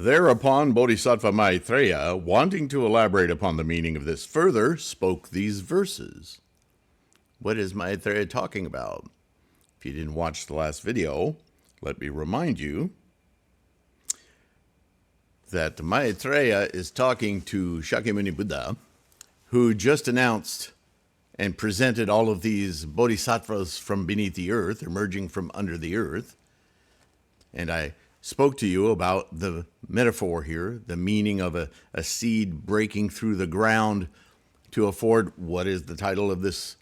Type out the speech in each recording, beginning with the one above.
Thereupon Bodhisattva Maitreya, wanting to elaborate upon the meaning of this further, spoke these verses. What is Maitreya talking about? If you didn't watch the last video, let me remind you that Maitreya is talking to Shakyamuni Buddha, who just announced and presented all of these bodhisattvas from beneath the earth, emerging from under the earth. And I spoke to you about the metaphor here, the meaning of a seed breaking through the ground to afford, what is the title of this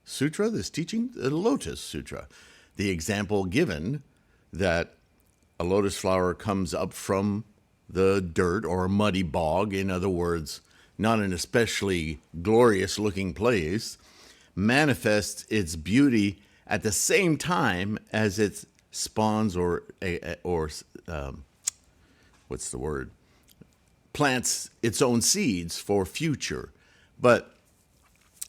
sutra, this teaching? The Lotus Sutra. The example given that a lotus flower comes up from the dirt or a muddy bog, in other words, not an especially glorious looking place, manifests its beauty at the same time as it spawns plants its own seeds for future. But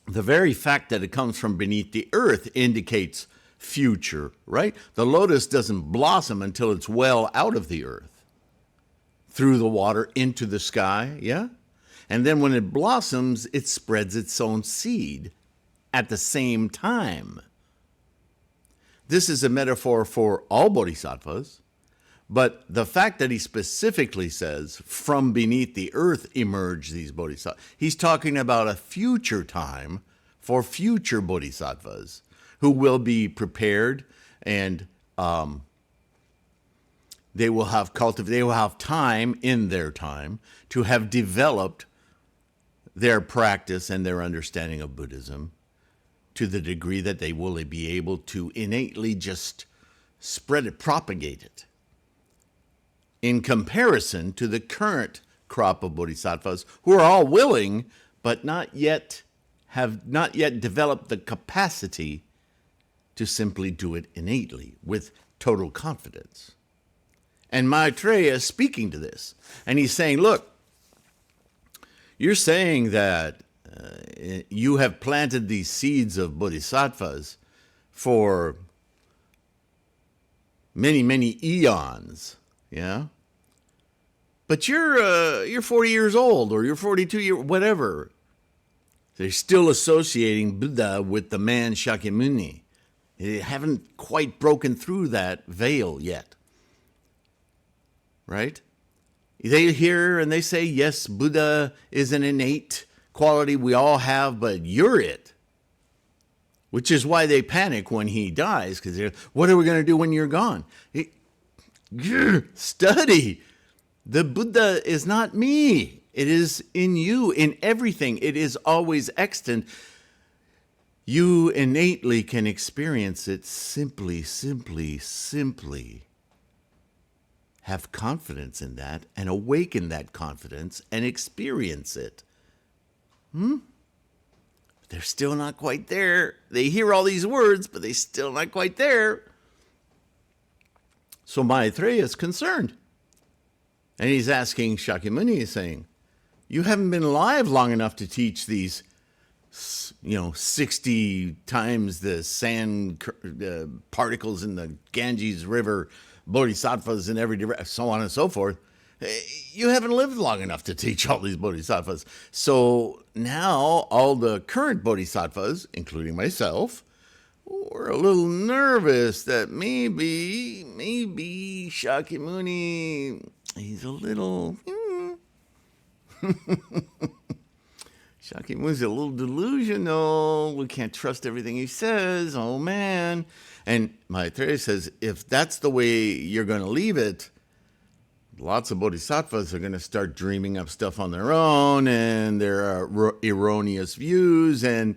the very fact that it comes from beneath the earth indicates future, right? The lotus doesn't blossom until it's well out of the earth, through the water, into the sky, yeah? And then when it blossoms, it spreads its own seed at the same time. This is a metaphor for all bodhisattvas, but the fact that he specifically says, from beneath the earth emerge these bodhisattvas, he's talking about a future time for future bodhisattvas who will be prepared, and they will have time in their time to have developed their practice and their understanding of Buddhism to the degree that they will be able to innately just spread it, propagate it, in comparison to the current crop of bodhisattvas who are all willing, but have not yet developed the capacity to simply do it innately with total confidence. And Maitreya is speaking to this, and he's saying, look, you're saying that you have planted these seeds of bodhisattvas for many, many eons, yeah? But you're 40 years old, or you're 42 years, whatever. They're still associating Buddha with the man Shakyamuni. They haven't quite broken through that veil yet, right? They hear and they say, yes, Buddha is an innate quality we all have, but you're it. Which is why they panic when he dies, because they're, what are we going to do when you're gone? Study. The Buddha is not me. It is in you, in everything. It is always extant. You innately can experience it simply, simply, simply. Have confidence in that and awaken that confidence and experience it. They're still not quite there. They hear all these words, but they're still not quite there. So Maitreya is concerned. And he's asking Shakyamuni, he's saying, you haven't been alive long enough to teach these 60 times the sand particles in the Ganges River, bodhisattvas in every direction, so on and so forth. You haven't lived long enough to teach all these bodhisattvas. So now all the current bodhisattvas, including myself, we're a little nervous that maybe Shakyamuni, he's a little... Shakyamuni's a little delusional. We can't trust everything he says. Oh, man. And Maitreya says, if that's the way you're going to leave it, lots of bodhisattvas are going to start dreaming up stuff on their own, and there are erroneous views, and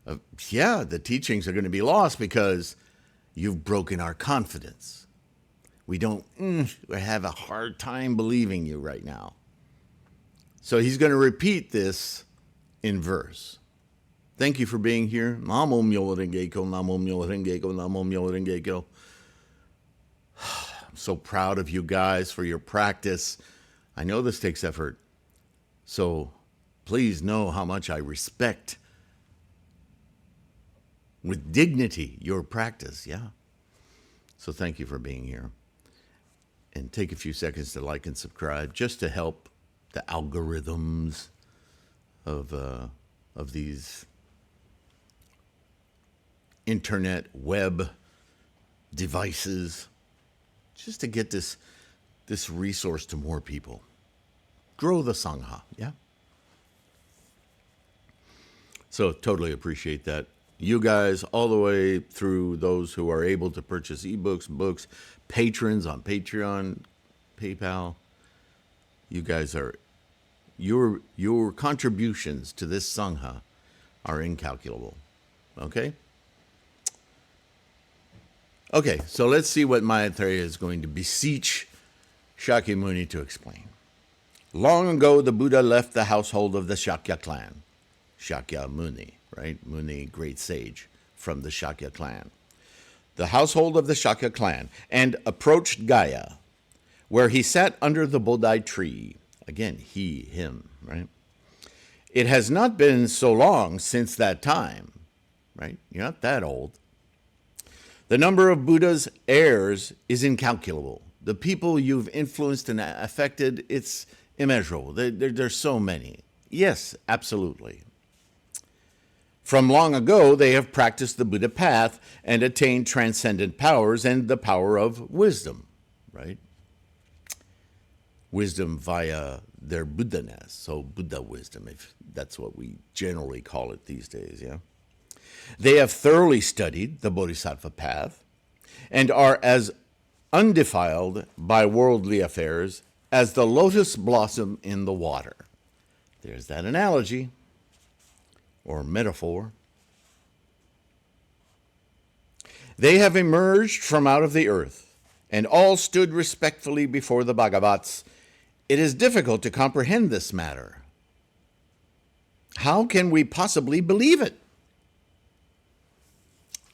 the teachings are going to be lost because you've broken our confidence. We have a hard time believing you right now. So he's going to repeat this in verse. Thank you for being here. Namo Myoho Renge Kyo, Namo Myoho Renge Kyo, Namo Myoho Renge Kyo. I'm so proud of you guys for your practice. I know this takes effort. So please know how much I respect, with dignity, your practice, yeah? So thank you for being here. and take a few seconds to like and subscribe just to help the algorithms of these internet web devices, just to get this resource to more people. Grow the Sangha, yeah? So totally appreciate that. You guys, all the way through those who are able to purchase ebooks, books, patrons on Patreon, PayPal, you guys are, your contributions to this Sangha are incalculable. Okay? Okay, so let's see what Maitreya is going to beseech Shakyamuni to explain. Long ago, the Buddha left the household of the Shakya clan. Shakyamuni, right? Muni, great sage from the Shakya clan. The household of the Shakya clan, and approached Gaya, where he sat under the Bodhi tree. Again, he, him, right? It has not been so long since that time, right? You're not that old. The number of Buddha's heirs is incalculable. The people you've influenced and affected, it's immeasurable. There's so many. Yes, absolutely. From long ago, they have practiced the Buddha path and attained transcendent powers and the power of wisdom, right? Wisdom via their Buddha-ness, so Buddha wisdom, if that's what we generally call it these days, yeah? They have thoroughly studied the Bodhisattva path and are as undefiled by worldly affairs as the lotus blossom in the water. There's that analogy or metaphor. They have emerged from out of the earth and all stood respectfully before the Bhagavats. It is difficult to comprehend this matter. How can we possibly believe it?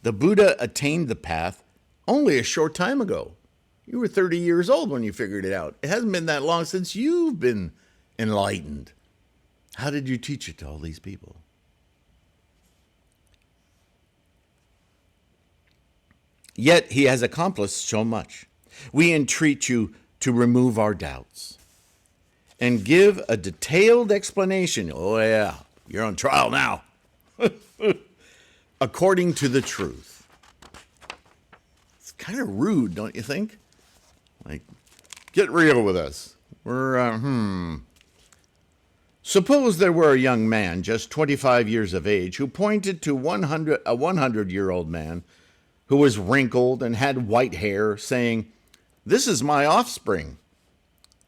The Buddha attained the path only a short time ago. You were 30 years old when you figured it out. It hasn't been that long since you've been enlightened. How did you teach it to all these people? Yet he has accomplished so much. We entreat you to remove our doubts and give a detailed explanation. Oh yeah, you're on trial now. According to the truth. It's kind of rude, don't you think? Like, get real with us. Suppose there were a young man, just 25 years of age, who pointed to a 100-year-old man who was wrinkled and had white hair, saying, "This is my offspring."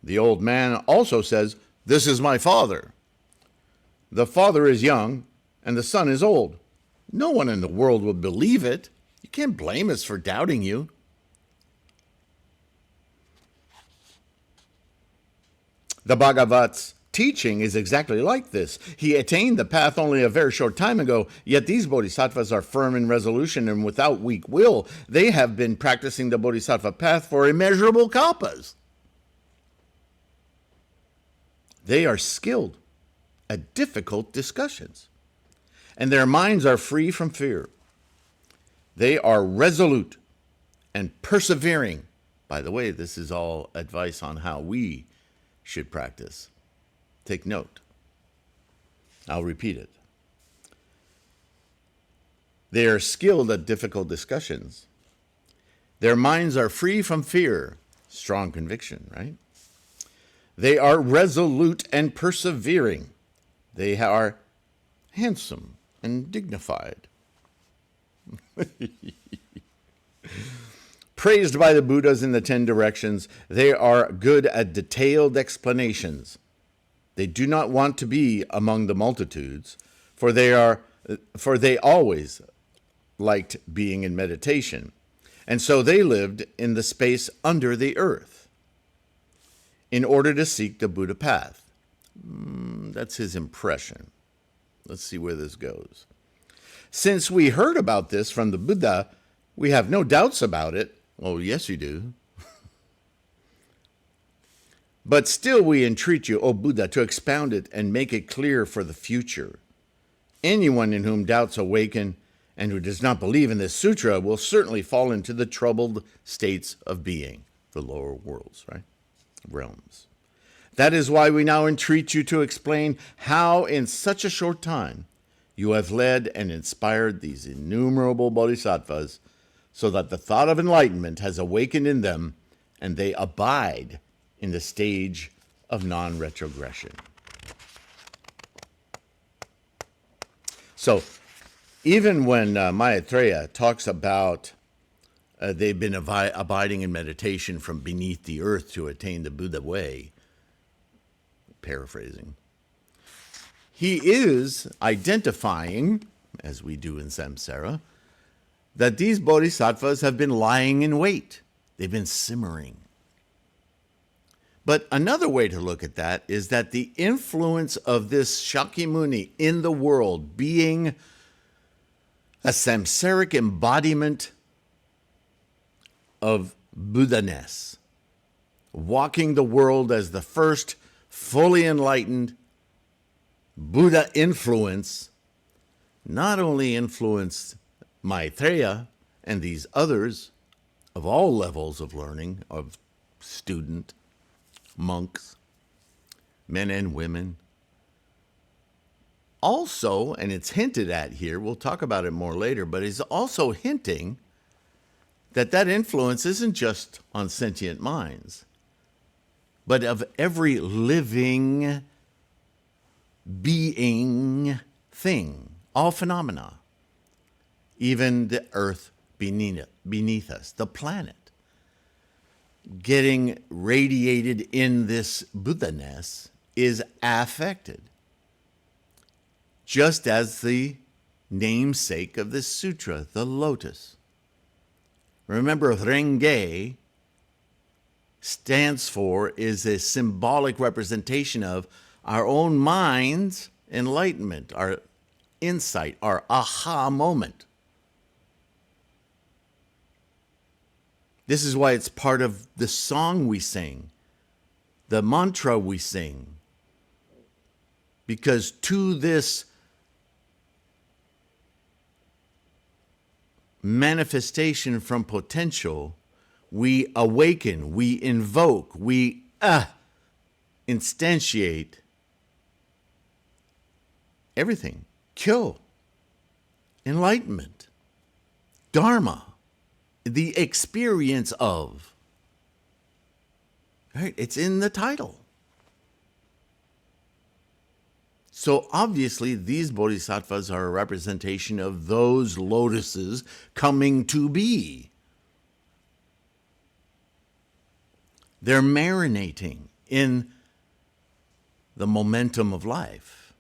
The old man also says, "This is my father." The father is young and the son is old. No one in the world would believe it. You can't blame us for doubting you. The Bhagavat's teaching is exactly like this. He attained the path only a very short time ago, yet these bodhisattvas are firm in resolution and without weak will. They have been practicing the bodhisattva path for immeasurable kalpas. They are skilled at difficult discussions, and their minds are free from fear. They are resolute and persevering. By the way, this is all advice on how we should practice. Take note. I'll repeat it. They are skilled at difficult discussions. Their minds are free from fear. Strong conviction, right? They are resolute and persevering. They are handsome and dignified. Praised by the Buddhas in the 10 directions, they are good at detailed explanations. They do not want to be among the multitudes, for they always liked being in meditation, and so they lived in the space under the earth in order to seek the Buddha path. That's his impression. Let's see where this goes. Since we heard about this from the Buddha, we have no doubts about it. Oh, yes, you do. But still we entreat you, O Buddha, to expound it and make it clear for the future. Anyone in whom doubts awaken and who does not believe in this sutra will certainly fall into the troubled states of being. the lower worlds, right? Realms. That is why we now entreat you to explain how in such a short time you have led and inspired these innumerable bodhisattvas so that the thought of enlightenment has awakened in them and they abide in the stage of non-retrogression. So, even when Maitreya talks about they've been abiding in meditation from beneath the earth to attain the Buddha way, paraphrasing, he is identifying, as we do in samsara, that these bodhisattvas have been lying in wait. They've been simmering. But another way to look at that is that the influence of this Shakyamuni in the world being a samsaric embodiment of Buddha-ness, walking the world as the first fully enlightened Buddha influence, not only influenced Maitreya and these others of all levels of learning, of student, monks, men and women. Also, and it's hinted at here, we'll talk about it more later, but he's also hinting that that influence isn't just on sentient minds, but of every living being thing, all phenomena, even the earth beneath us, the planet, getting radiated in this Buddha-ness is affected, just as the namesake of this sutra, the lotus. Remember, Renge stands for, is a symbolic representation of our own mind's enlightenment, our insight, our aha moment. This is why it's part of the song we sing, the mantra we sing. Because to this manifestation from potential, we awaken, we invoke, we instantiate everything. Kyo, enlightenment, dharma, the experience of. Right? It's in the title. So obviously these bodhisattvas are a representation of those lotuses coming to be. They're marinating in the momentum of life,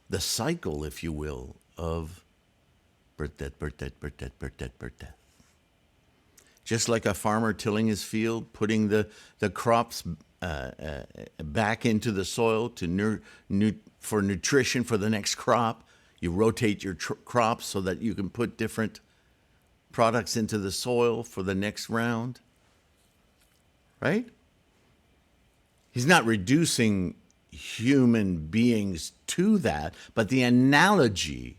the cycle, if you will, of birth, death, birth, death, birth, death, birth, death, birth, death. Just like a farmer tilling his field, putting the crops back into the soil to for nutrition for the next crop. You rotate your crops so that you can put different products into the soil for the next round. Right? He's not reducing human beings to that, but the analogy,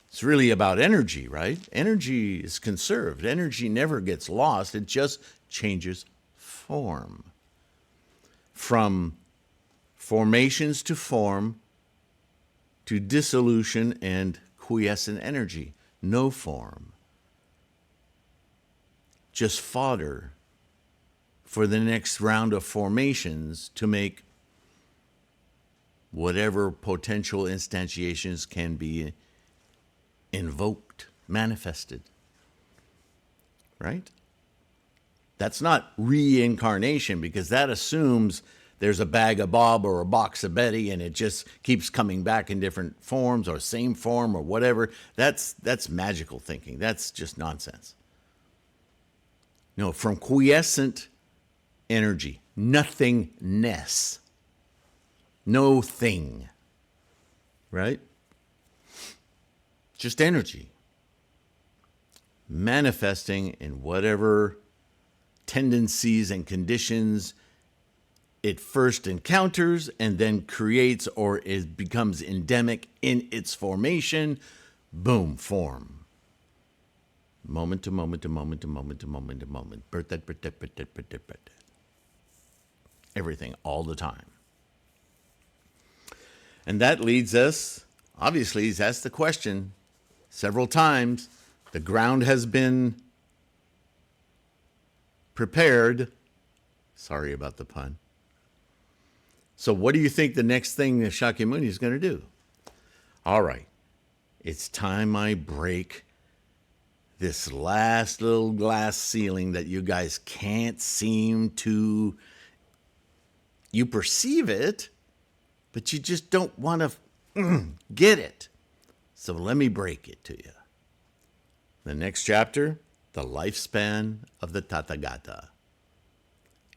it's really about energy, right? Energy is conserved. Energy never gets lost. It just changes form. From formations to form to dissolution and quiescent energy. No form. Just fodder for the next round of formations to make whatever potential instantiations can be invoked, manifested. Right? That's not reincarnation, because that assumes there's a bag of Bob or a box of Betty and it just keeps coming back in different forms or same form or whatever. That's magical thinking. That's just nonsense. No, from quiescent energy, nothingness, no thing, right? Just energy manifesting in whatever tendencies and conditions it first encounters and then creates or becomes endemic in its formation. Boom, form. Moment to moment to moment to moment to moment to moment. Everything, all the time. And that leads us, obviously, he's asked the question several times. The ground has been prepared. Sorry about the pun. So what do you think the next thing that Shakyamuni is going to do? All right, it's time I break this last little glass ceiling that you guys can't seem to, you perceive it, but you just don't want to get it. So let me break it to you. The next chapter, the lifespan of the Tathagata.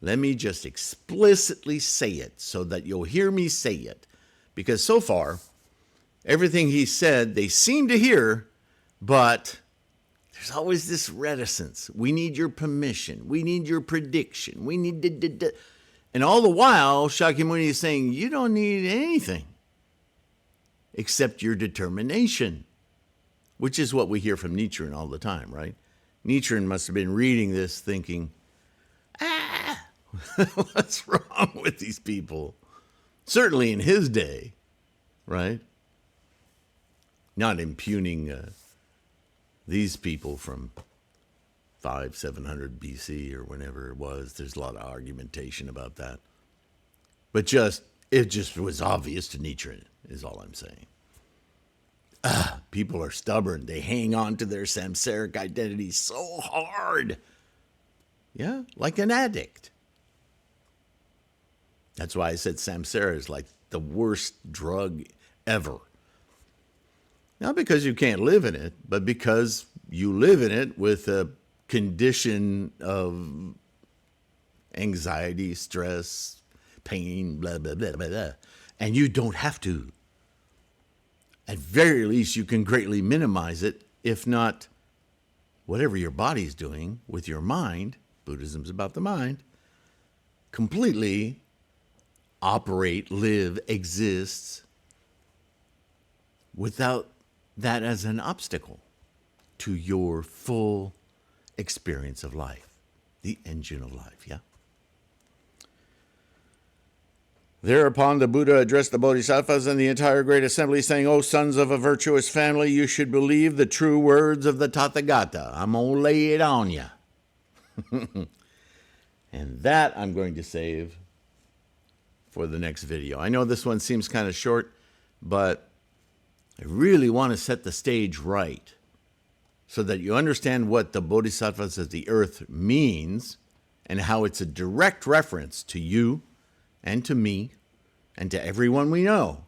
Let me just explicitly say it so that you'll hear me say it. Because so far, everything he said, they seem to hear, but there's always this reticence. We need your permission. We need your prediction. We need... And all the while, Shakyamuni is saying, you don't need anything except your determination, which is what we hear from Nichiren all the time, right? Nichiren must have been reading this thinking, what's wrong with these people? Certainly in his day, right? Not impugning these people from 700 BC or whenever it was. There's a lot of argumentation about that. But it just was obvious to Nichiren, is all I'm saying. People are stubborn. They hang on to their samsaric identity so hard. Yeah, like an addict. That's why I said samsara is like the worst drug ever. Not because you can't live in it, but because you live in it with a condition of anxiety, stress, pain, blah, blah, blah, blah, blah. And you don't have to. At very least, you can greatly minimize it, if not whatever your body's doing with your mind. Buddhism's about the mind. Completely operate, live, exists without that as an obstacle to your full experience of life, the engine of life, yeah? Thereupon the Buddha addressed the Bodhisattvas and the entire great assembly, saying, O sons of a virtuous family, you should believe the true words of the Tathagata. I'm going to lay it on you. And that I'm going to save for the next video. I know this one seems kind of short, but I really want to set the stage right so that you understand what the Bodhisattvas of the earth means and how it's a direct reference to you and to me and to everyone we know.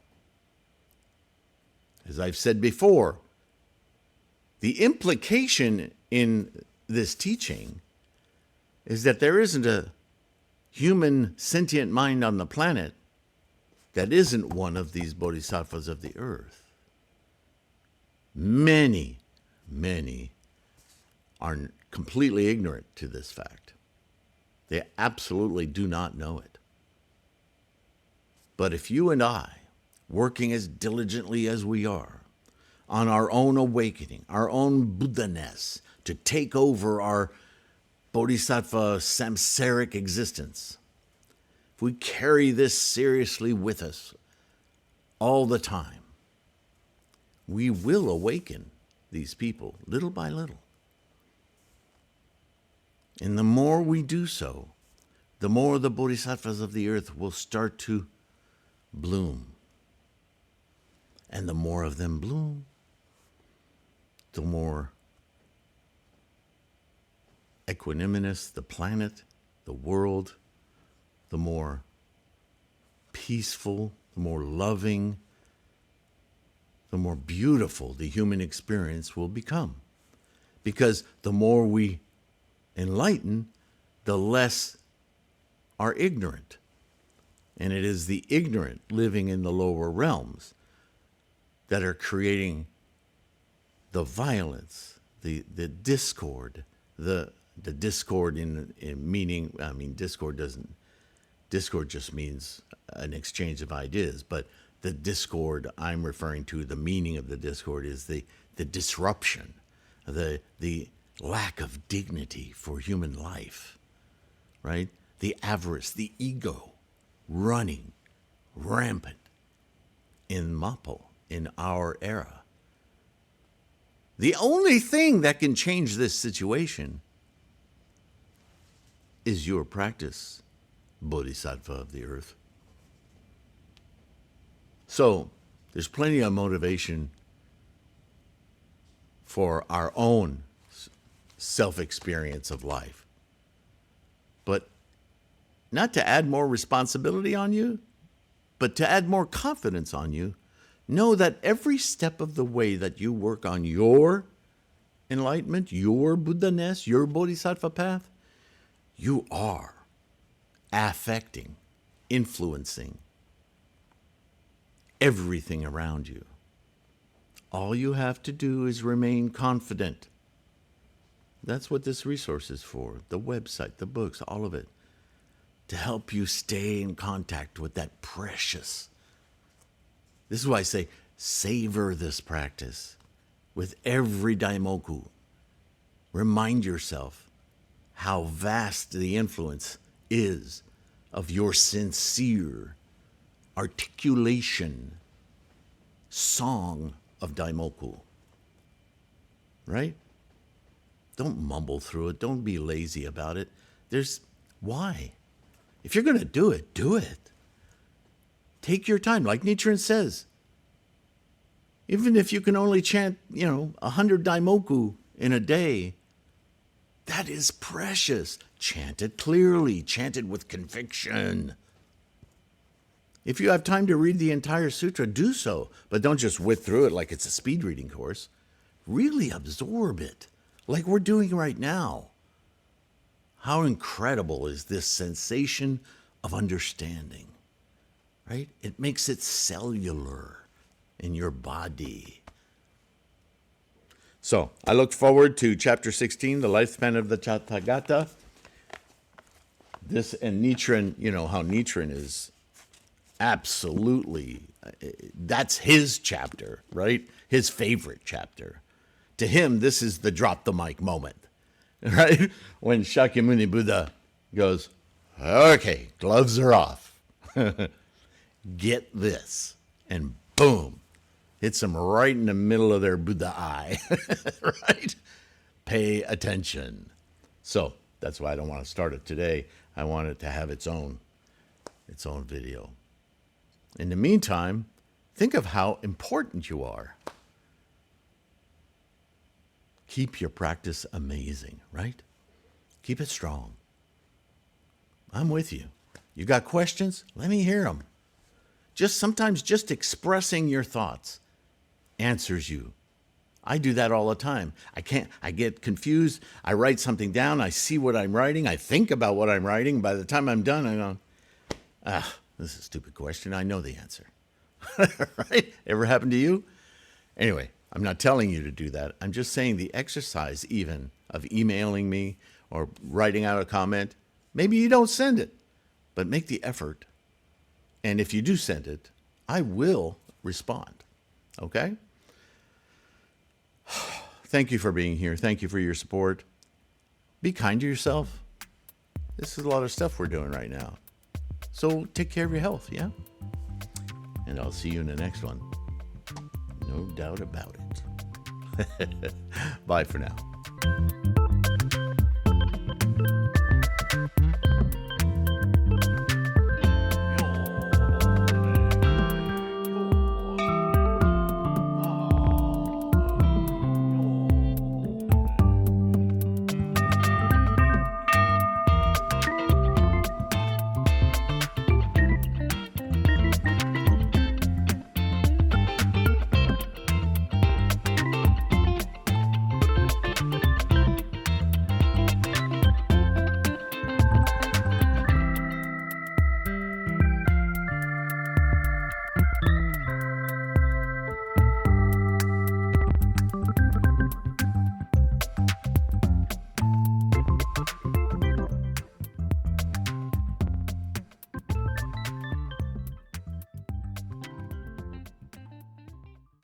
As I've said before, the implication in this teaching is that there isn't a human sentient mind on the planet that isn't one of these bodhisattvas of the earth. Many, many are completely ignorant to this fact. They absolutely do not know it. But if you and I, working as diligently as we are, on our own awakening, our own Buddha-ness, to take over our bodhisattva samsaric existence, if we carry this seriously with us all the time, we will awaken these people little by little. And the more we do so, the more the bodhisattvas of the earth will start to bloom. And the more of them bloom, the more equanimous the planet, the world, the more peaceful, the more loving, the more beautiful the human experience will become. Because the more we enlighten, the less are ignorant. And it is the ignorant living in the lower realms that are creating the violence, the discord, the discord in meaning, I mean, discord just means an exchange of ideas, but the discord I'm referring to, the meaning of the discord is the disruption, the lack of dignity for human life, right? The avarice, the ego running rampant in Mapo, in our era. The only thing that can change this situation is your practice, Bodhisattva of the earth. So, there's plenty of motivation for our own self-experience of life. But not to add more responsibility on you, but to add more confidence on you. Know that every step of the way that you work on your enlightenment, your Buddha-ness, your Bodhisattva path, you are affecting, influencing everything around you. All you have to do is remain confident. That's what this resource is for, the website, the books, all of it, to help you stay in contact with that precious. This is why I say, savor this practice with every daimoku. Remind yourself how vast the influence is of your sincere articulation, song of daimoku. Right? Don't mumble through it. Don't be lazy about it. Why? If you're going to do it, do it. Take your time, like Nichiren says. Even if you can only chant, 100 daimoku in a day, that is precious. Chant it clearly. Chant it with conviction. If you have time to read the entire sutra, do so. But don't just whip through it like it's a speed reading course. Really absorb it, like we're doing right now. How incredible is this sensation of understanding, right? It makes it cellular in your body. So, I look forward to chapter 16, the lifespan of the Tathagata. This and Nichiren, how Nichiren is absolutely, that's his chapter, right? His favorite chapter. To him, this is the drop the mic moment, right? When Shakyamuni Buddha goes, okay, gloves are off. Get this. And boom, hits them right in the middle of their Buddha eye, right? Pay attention. So that's why I don't want to start it today. I want it to have its own video. In the meantime, think of how important you are. Keep your practice amazing, right? Keep it strong. I'm with you. You got questions? Let me hear them. Sometimes just expressing your thoughts answers you. I do that all the time. I get confused. I write something down. I see what I'm writing. I think about what I'm writing. By the time I'm done, I go, this is a stupid question. I know the answer. Right? Ever happened to you? Anyway, I'm not telling you to do that. I'm just saying the exercise even of emailing me or writing out a comment, maybe you don't send it, but make the effort. And if you do send it, I will respond. Okay? Thank you for being here. Thank you for your support. Be kind to yourself. This is a lot of stuff we're doing right now. So take care of your health, yeah? And I'll see you in the next one. No doubt about it. Bye for now.